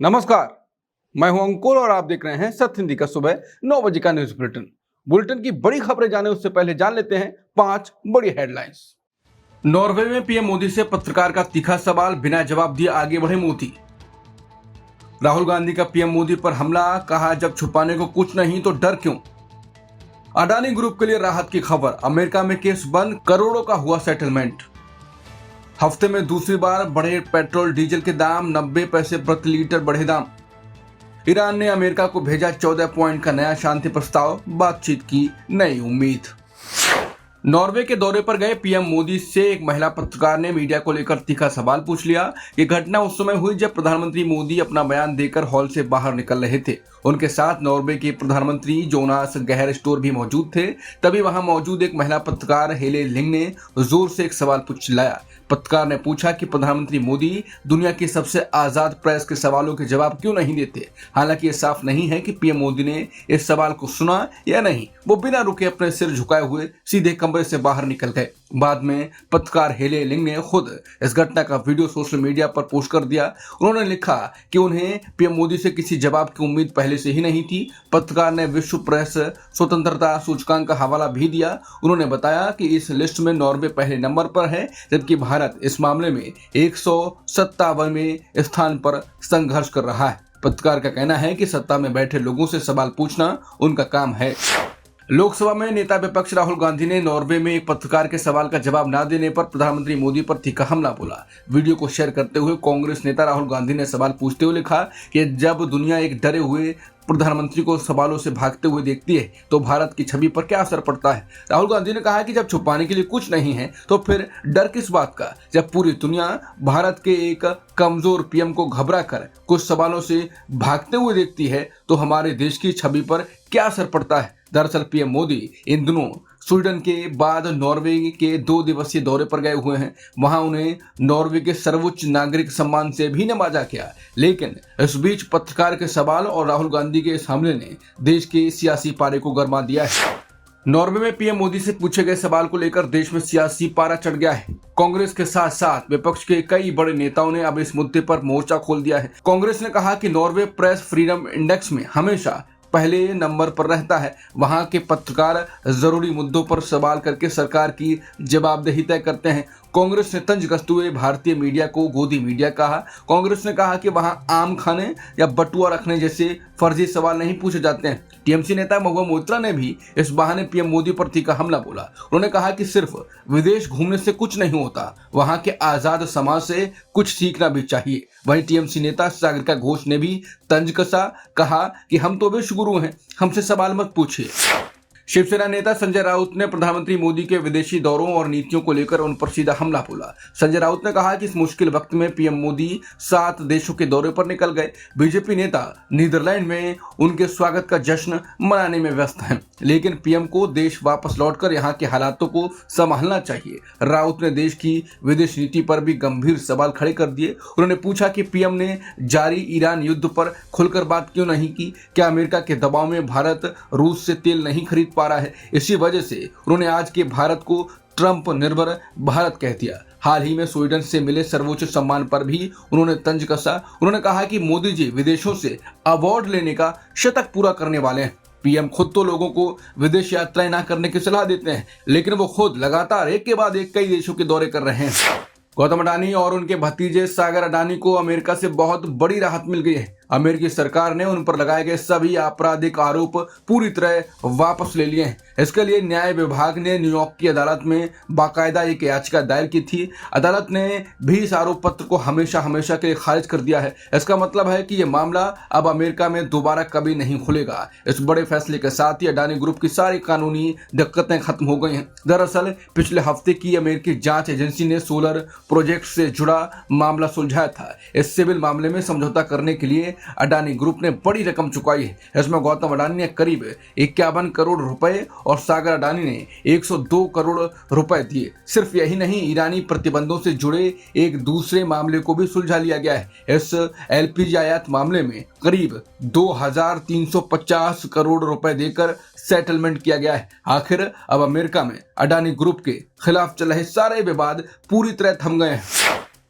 नमस्कार। मैं हूं अंकुर और आप देख रहे हैं सत्य हिंदी का सुबह 9 बजे का न्यूज बुलेटिन की बड़ी खबरें जाने उससे पहले जान लेते हैं 5 बड़ी हेडलाइंस। नॉर्वे में पीएम मोदी से पत्रकार का तीखा सवाल, बिना जवाब दिए आगे बढ़े मोदी। राहुल गांधी का पीएम मोदी पर हमला, कहा जब छुपाने को कुछ नहीं तो डर क्यों। अडानी ग्रुप के लिए राहत की खबर, अमेरिका में केस बंद, करोड़ों का हुआ सेटलमेंट। हफ्ते में दूसरी बार बढ़े पेट्रोल डीजल के दाम, 90 पैसे प्रति लीटर बढ़े दाम। ईरान ने अमेरिका को भेजा 14 पॉइंट का नया शांति प्रस्ताव, बातचीत की नई उम्मीद। नॉर्वे के दौरे पर गए पीएम मोदी से एक महिला पत्रकार ने मीडिया को लेकर तीखा सवाल पूछ लिया। ये घटना उस समय हुई जब प्रधानमंत्री मोदी अपना बयान देकर हॉल से बाहर निकल रहे थे। उनके साथ नॉर्वे के प्रधानमंत्री जोनास गहर स्टोर भी मौजूद थे। तभी वहां मौजूद एक महिला पत्रकार हेले लिंग ने जोर से एक सवाल पूछ लाया। पत्रकार ने पूछा कि प्रधानमंत्री मोदी दुनिया की सबसे आजाद प्रेस के सवालों के जवाब क्यों नहीं देते। हालांकि ये साफ नहीं है कि पीएम मोदी ने इस सवाल को सुना या नहीं। वो बिना रुके अपने सिर झुकाए हुए सीधे कमरे से बाहर निकल गए। बाद में पत्रकार हेले लिंग ने खुद इस घटना का वीडियो सोशल मीडिया पर पोस्ट कर दिया। उन्होंने लिखा कि उन्हें पीएम मोदी से किसी जवाब की उम्मीद पहले से ही नहीं थी। पत्रकार ने विश्व प्रेस स्वतंत्रता सूचकांक का हवाला भी दिया। उन्होंने बताया कि इस लिस्ट में नॉर्वे पहले नंबर पर है, जबकि भारत इस मामले में 157वें स्थान पर संघर्ष कर रहा है। पत्रकार का कहना है कि सत्ता में बैठे लोगों से सवाल पूछना उनका काम है। लोकसभा में नेता विपक्ष राहुल गांधी ने नॉर्वे में एक पत्रकार के सवाल का जवाब न देने पर प्रधानमंत्री मोदी पर तीखा हमला बोला। वीडियो को शेयर करते हुए कांग्रेस नेता राहुल गांधी ने सवाल पूछते हुए लिखा कि जब दुनिया एक डरे हुए प्रधानमंत्री को सवालों से भागते हुए देखती है तो भारत की छवि पर क्या असर पड़ता है। राहुल गांधी ने कहा कि जब छुपाने के लिए कुछ नहीं है तो फिर डर किस बात का। जब पूरी दुनिया भारत के एक कमजोर पीएम को घबरा कर कुछ सवालों से भागते हुए देखती है तो हमारे देश की छवि पर क्या असर पड़ता है। दरअसल पीएम मोदी इन दिनों स्वीडन के बाद नॉर्वे के 2 दिवसीय दौरे पर गए हुए हैं। वहां उन्हें नॉर्वे के सर्वोच्च नागरिक सम्मान से भी नवाजा गया। लेकिन इस बीच पत्रकार के सवाल और राहुल गांधी के इस हमले ने देश के सियासी पारे को गरमा दिया है। नॉर्वे में पीएम मोदी से पूछे गए सवाल को लेकर देश में सियासी पारा चढ़ गया है। कांग्रेस के साथ साथ विपक्ष के कई बड़े नेताओं ने अब इस मुद्दे पर मोर्चा खोल दिया है। कांग्रेस ने कहा कि नॉर्वे प्रेस फ्रीडम इंडेक्स में हमेशा पहले नंबर पर रहता है। वहां के पत्रकार जरूरी मुद्दों पर सवाल करके सरकार की जवाबदेही तय करते हैं। कांग्रेस ने तंज कसते हुए भारतीय मीडिया को गोदी मीडिया कहा। कांग्रेस ने कहा कि वहां आम खाने या बटुआ रखने जैसे फर्जी सवाल नहीं पूछे जाते हैं। टीएमसी नेता महुआ मोइत्रा ने भी इस बहाने पीएम मोदी पर तीखा हमला बोला। उन्होंने कहा कि सिर्फ विदेश घूमने से कुछ नहीं होता, वहां के आजाद समाज से कुछ सीखना भी चाहिए। वहीं टीएमसी नेता सागरिका घोष ने भी तंज कसा, कहा कि हम तो विश्वगुरु हैं, हमसे सवाल मत पूछिए। शिवसेना नेता संजय राउत ने प्रधानमंत्री मोदी के विदेशी दौरों और नीतियों को लेकर उन पर सीधा हमला बोला। संजय राउत ने कहा कि इस मुश्किल वक्त में पीएम मोदी 7 देशों के दौरे पर निकल गए। बीजेपी नेता नीदरलैंड में उनके स्वागत का जश्न मनाने में व्यस्त हैं, लेकिन पीएम को देश वापस लौटकर यहां के हालातों को संभालना चाहिए। राउत ने देश की विदेश नीति पर भी गंभीर सवाल खड़े कर दिए। उन्होंने पूछा कि पीएम ने जारी ईरान युद्ध पर खुलकर बात क्यों नहीं की। क्या अमेरिका के दबाव में भारत रूस से तेल नहीं खरीद पा रहा है? इसी वजह से उन्होंने आज के भारत को ट्रंप निर्भर भारत कह दिया। हाल ही में स्वीडन से मिले सर्वोच्च सम्मान पर भी उन्होंने तंज कसा। उन्होंने कहा कि मोदी जी विदेशों से अवार्ड लेने का शतक पूरा करने वाले हैं। पीएम खुद तो लोगों को विदेश यात्राएं ना करने की सलाह देते हैं, लेकिन वो खुद लगातार एक के बाद एक कई देशों के दौरे कर रहे हैं। गौतम अडानी और उनके भतीजे सागर अडानी को अमेरिका से बहुत बड़ी राहत मिल गई है। अमेरिकी सरकार ने उन पर लगाए गए सभी आपराधिक आरोप पूरी तरह वापस ले लिए हैं। इसके लिए न्याय विभाग ने न्यूयॉर्क की अदालत में बाकायदा एक याचिका दायर की थी। अदालत ने भी इस आरोप पत्र को हमेशा के लिए खारिज कर दिया है। इसका मतलब है कि यह मामला अब अमेरिका में दोबारा कभी नहीं खुलेगा। इस बड़े फैसले के साथ ही अडानी ग्रुप की सारी कानूनी दिक्कतें खत्म हो गई हैं। दरअसल पिछले हफ्ते की अमेरिकी जांच एजेंसी ने सोलर प्रोजेक्ट से जुड़ा मामला सुलझाया था। इस सिविल मामले में समझौता करने के लिए अडानी ग्रुप ने बड़ी रकम चुकाई है। इसमें गौतम अडानी ने करीब 51 करोड़ रुपए और सागर अडानी ने 102 करोड़ रुपए दिए। सिर्फ यही नहीं, ईरानी प्रतिबंधों से जुड़े एक दूसरे मामले को भी सुलझा लिया गया है। इस एलपीजी आयात मामले में करीब 2350 करोड़ रुपए देकर सेटलमेंट किया गया है। आखिर अब अमेरिका में अडानी ग्रुप के खिलाफ चल रहे सारे विवाद पूरी तरह थम गए हैं।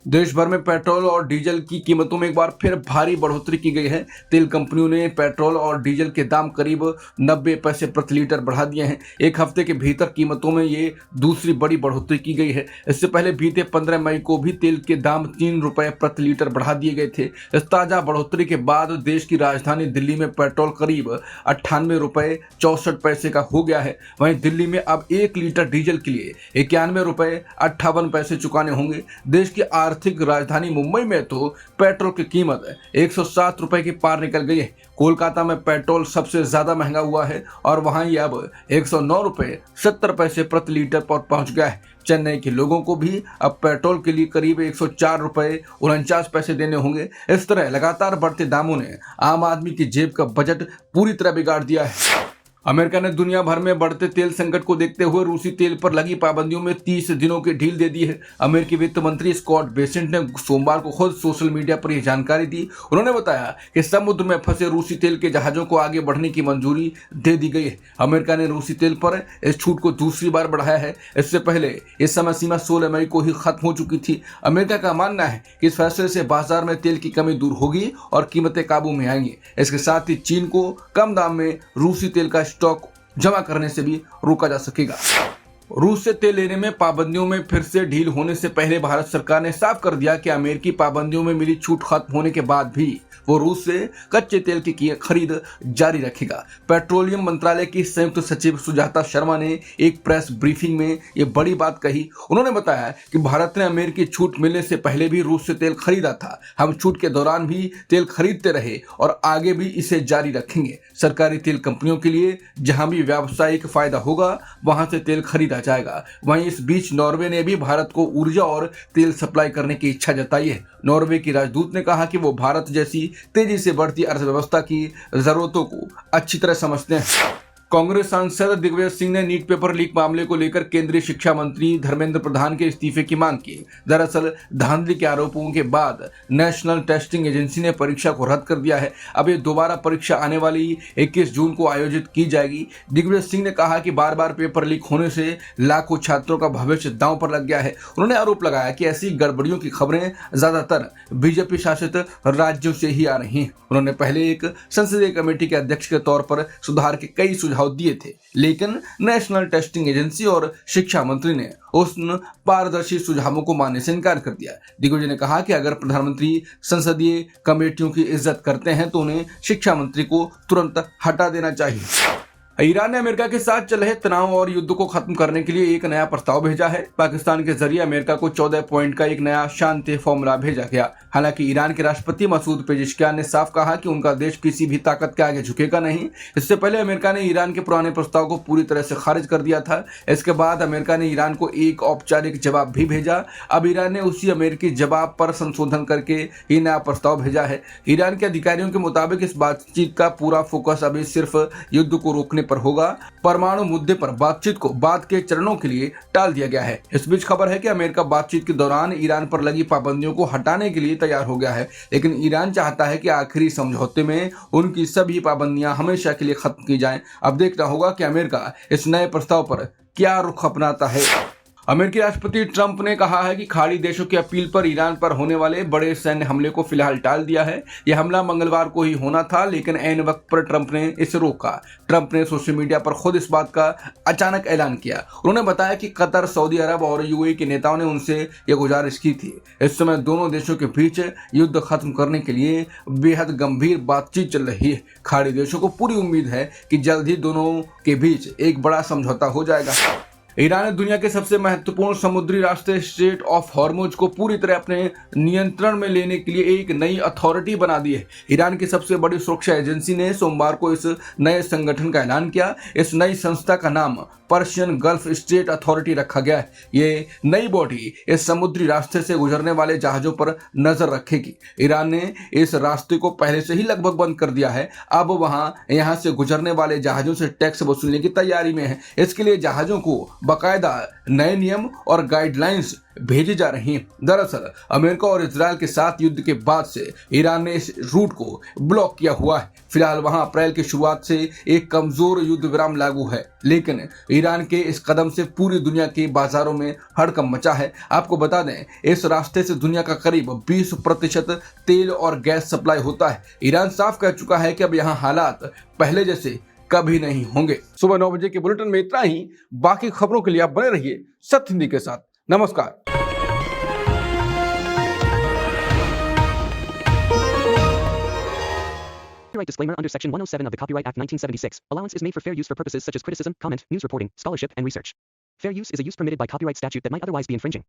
देश भर में पेट्रोल और डीजल की कीमतों में एक बार फिर भारी बढ़ोतरी की गई है। तेल कंपनियों ने पेट्रोल और डीजल के दाम करीब 90 पैसे प्रति लीटर बढ़ा दिए हैं। एक हफ्ते के भीतर कीमतों में ये दूसरी बड़ी बढ़ोतरी की गई है। इससे पहले बीते 15 मई को भी तेल के दाम 3 रुपए प्रति लीटर बढ़ा दिए गए थे। इस ताजा बढ़ोतरी के बाद देश की राजधानी दिल्ली में पेट्रोल करीब 98 रुपए 64 पैसे का हो गया है। वहीं दिल्ली में अब 1 लीटर डीजल के लिए 91 रुपए 58 पैसे चुकाने होंगे। देश की आर्थिक राजधानी मुंबई में तो पेट्रोल की कीमत 107 रुपए के पार निकल गई है। कोलकाता में पेट्रोल सबसे ज्यादा महंगा हुआ है और वहां ये अब 109 रुपए 70 पैसे प्रति लीटर पर पहुंच गया है। चेन्नई के लोगों को भी अब पेट्रोल के लिए करीब 104 रुपए 49 पैसे देने होंगे। इस तरह लगातार बढ़ते दामों ने आम आदमी की जेब का बजट पूरी तरह बिगाड़ दिया है। अमेरिका ने दुनिया भर में बढ़ते तेल संकट को देखते हुए रूसी तेल पर लगी पाबंदियों में 30 दिनों की ढील दे दी है। अमेरिकी वित्त मंत्री स्कॉट बेसेंट ने सोमवार को खुद सोशल मीडिया पर यह जानकारी दी। उन्होंने बताया कि समुद्र में फंसे रूसी तेल के जहाजों को आगे बढ़ने की मंजूरी दे दी गई है। अमेरिका ने रूसी तेल पर इस छूट को दूसरी बार बढ़ाया है। इससे पहले इस समय सीमा 16 मई को ही खत्म हो चुकी थी। अमेरिका का मानना है कि इस फैसले से बाजार में तेल की कमी दूर होगी और कीमतें काबू में आएंगी। इसके साथ ही चीन को कम दाम में रूसी तेल का स्टॉक जमा करने से भी रोका जा सकेगा। रूस से तेल लेने में पाबंदियों में फिर से ढील होने से पहले भारत सरकार ने साफ कर दिया कि अमेरिकी पाबंदियों में मिली छूट खत्म होने के बाद भी वो रूस से कच्चे तेल की खरीद जारी रखेगा। पेट्रोलियम मंत्रालय की संयुक्त सचिव सुजाता शर्मा ने एक प्रेस ब्रीफिंग में ये बड़ी बात कही। उन्होंने बताया कि भारत ने अमेरिकी छूट मिलने से पहले भी रूस से तेल खरीदा था। हम छूट के दौरान भी तेल खरीदते रहे और आगे भी इसे जारी रखेंगे। सरकारी तेल कंपनियों के लिए जहां भी व्यावसायिक फायदा होगा वहां से तेल खरीदा जाएगा। वहीं इस बीच नॉर्वे ने भी भारत को ऊर्जा और तेल सप्लाई करने की इच्छा जताई है। नॉर्वे की राजदूत ने कहा कि वो भारत जैसी तेजी से बढ़ती अर्थव्यवस्था की जरूरतों को अच्छी तरह समझते हैं। कांग्रेस सांसद दिग्विजय सिंह ने नीट पेपर लीक मामले को लेकर केंद्रीय शिक्षा मंत्री धर्मेंद्र प्रधान के इस्तीफे की मांग की। दरअसल धांधली के आरोपों के बाद नेशनल टेस्टिंग एजेंसी ने परीक्षा को रद्द कर दिया है। अब ये दोबारा परीक्षा आने वाली 21 जून को आयोजित की जाएगी। दिग्विजय सिंह ने कहा कि बार बार पेपर लीक होने से लाखों छात्रों का भविष्य दांव पर लग गया है। उन्होंने आरोप लगाया कि ऐसी गड़बड़ियों की खबरें ज्यादातर बीजेपी शासित राज्यों से ही आ रही हैं। उन्होंने पहले एक संसदीय कमेटी के अध्यक्ष के तौर पर सुधार के कई सुझाव दिए थे, लेकिन नेशनल टेस्टिंग एजेंसी और शिक्षा मंत्री ने उन पारदर्शी सुझावों को मानने से इनकार कर दिया। दिग्विजय ने कहा कि अगर प्रधानमंत्री संसदीय कमेटियों की इज्जत करते हैं तो उन्हें शिक्षा मंत्री को तुरंत हटा देना चाहिए। ईरान ने अमेरिका के साथ चल रहे तनाव और युद्ध को खत्म करने के लिए एक नया प्रस्ताव भेजा है। पाकिस्तान के जरिए अमेरिका को 14 पॉइंट का एक नया शांति फॉर्मूला भेजा गया। हालांकि ईरान के राष्ट्रपति मसूद पेजेश्कियान ने साफ कहा कि उनका देश किसी भी ताकत के आगे झुकेगा नहीं। इससे पहले अमेरिका ने ईरान के पुराने प्रस्ताव को पूरी तरह से खारिज कर दिया था। इसके बाद अमेरिका ने ईरान को एक औपचारिक जवाब भी भेजा। अब ईरान ने उसी अमेरिकी जवाब पर संशोधन करके ये नया प्रस्ताव भेजा है। ईरान के अधिकारियों के मुताबिक इस बातचीत का पूरा फोकस अभी सिर्फ युद्ध को रोकने पर होगा। परमाणु मुद्दे पर बातचीत को बाद के चरणों के लिए टाल दिया गया है। इस बीच खबर है कि अमेरिका बातचीत के दौरान ईरान पर लगी पाबंदियों को हटाने के लिए तैयार हो गया है, लेकिन ईरान चाहता है कि आखिरी समझौते में उनकी सभी पाबंदियां हमेशा के लिए खत्म की जाएं। अब देखना होगा कि अमेरिका इस नए प्रस्ताव पर क्या रुख अपनाता है। अमेरिकी राष्ट्रपति ट्रंप ने कहा है कि खाड़ी देशों की अपील पर ईरान पर होने वाले बड़े सैन्य हमले को फिलहाल टाल दिया है। यह हमला मंगलवार को ही होना था, लेकिन ऐन वक्त पर ट्रंप ने इसे रोका। ट्रंप ने सोशल मीडिया पर खुद इस बात का अचानक ऐलान किया। उन्होंने बताया कि कतर, सऊदी अरब और यूएई के नेताओं ने उनसे यह गुजारिश की थी। इस समय दोनों देशों के बीच युद्ध खत्म करने के लिए बेहद गंभीर बातचीत चल रही है। खाड़ी देशों को पूरी उम्मीद है कि जल्द ही दोनों के बीच एक बड़ा समझौता हो जाएगा। ईरान ने दुनिया के सबसे महत्वपूर्ण समुद्री रास्ते स्ट्रेट ऑफ हॉर्मुज को पूरी तरह अपने नियंत्रण में लेने के लिए एक नई अथॉरिटी बना दी है। ईरान की सबसे बड़ी सुरक्षा एजेंसी ने सोमवार को इस नए संगठन का ऐलान किया। इस नई संस्था का नाम पर्शियन गल्फ स्टेट अथॉरिटी रखा गया है। ये नई बॉडी इस समुद्री रास्ते से गुजरने वाले जहाजों पर नजर रखेगी। ईरान ने इस रास्ते को पहले से ही लगभग बंद कर दिया है। अब यहाँ से गुजरने वाले जहाजों से टैक्स वसूलने की तैयारी में है। इसके लिए जहाजों को बाकायदा नए नियम और गाइडलाइंस भेजी जा रही हैं। दरअसल अमेरिका और इजराइल के साथ युद्ध के बाद से ईरान ने इस रूट को ब्लॉक किया हुआ है। फिलहाल वहां अप्रैल की शुरुआत से एक कमजोर युद्ध विराम लागू है, लेकिन ईरान के इस कदम से पूरी दुनिया के बाजारों में हड़कंप मचा है। आपको बता दें, इस रास्ते से दुनिया का करीब 20% तेल और गैस सप्लाई होता है। ईरान साफ कह चुका है कि अब यहाँ हालात पहले जैसे कभी नहीं होंगे। सुबह 9 बजे के बुलेटिन में इतना ही। बाकी खबरों के लिए आप बने रहिए सत्य हिंदी के साथ। नमस्कार। Copyright disclaimer under Section 107 of the Copyright Act 1976. Allowance is made for fair use for purposes such as criticism, comment, news reporting, scholarship, and research. Fair use is a use permitted by copyright statute that might otherwise be infringing.